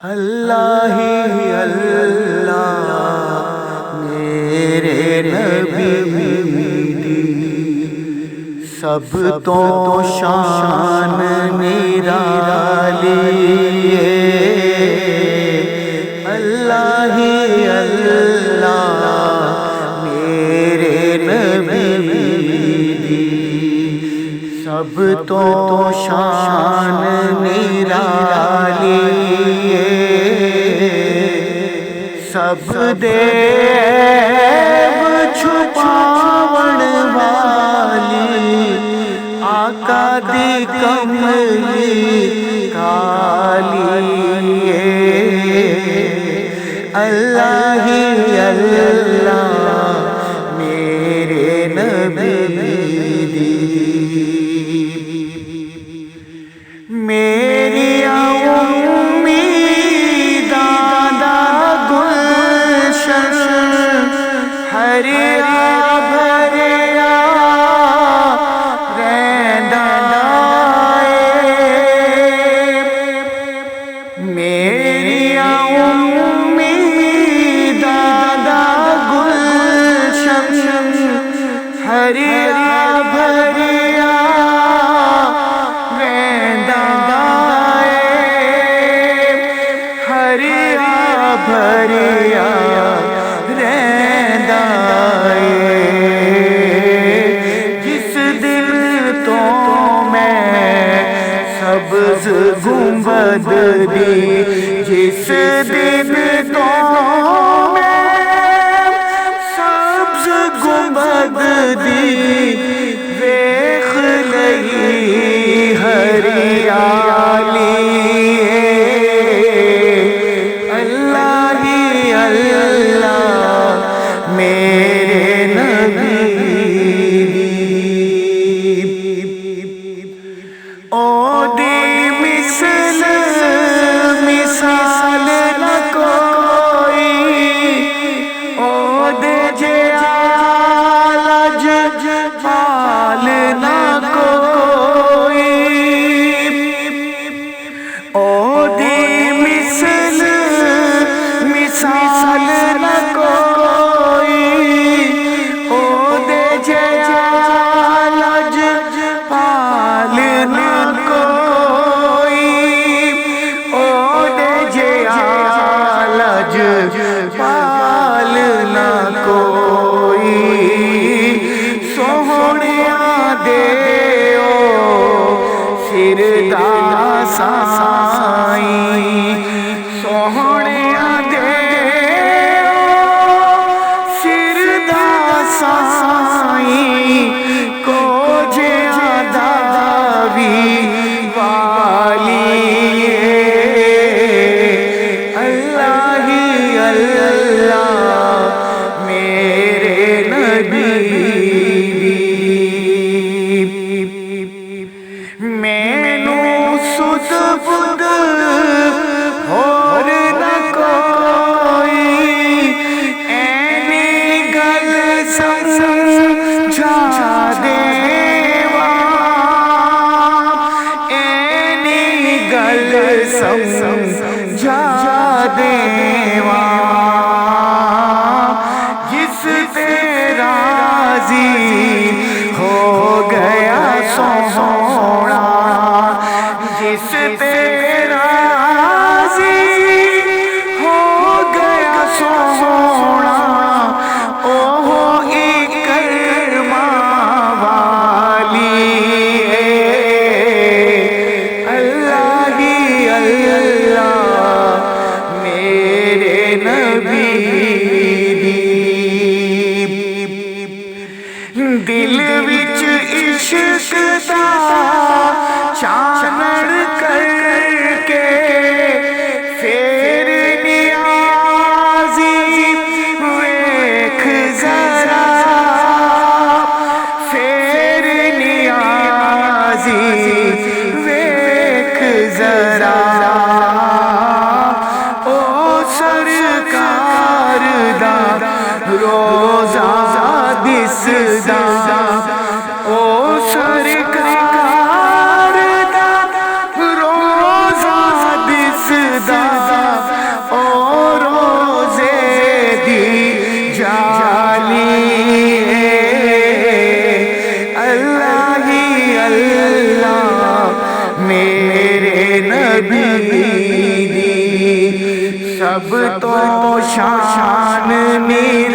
اللہ ہی اللہ میرے نبی سب تو شان نرالی اللہ ہی اللہ میرے نبی سب تو شان نرالی سب دیو چھپاون والی آقا دی کملی کالی اللہ ہی اللہ میرے نبی میری بھریا رہندا جس دل تو میں سبز گنبد دی جس دل تو میں سبز گنبد دی ویکھ لئی ہریالی میرے نبی او دی مثل مثال نہ کوئی او دے جال جال نہ کوئی او دی مثل مثال نہ کوئی پالنا کوئی سوہنیا دیو سر دا سائیں سوہنیا دیو سر دا سائیں کو جیا داوی والی سمجھا دیوا جس پہ راضی ہو گیا سونا جس پہ راضی ہو گیا سونا اوہ اکرما والی دل وچ عشق دا چانن کر کے پھر نیازی ویکھ ذرا پھر نیازی ویکھ ذرا او سرکار دا روزہ دسدا او سرکار دا روزہ دسدا شان میری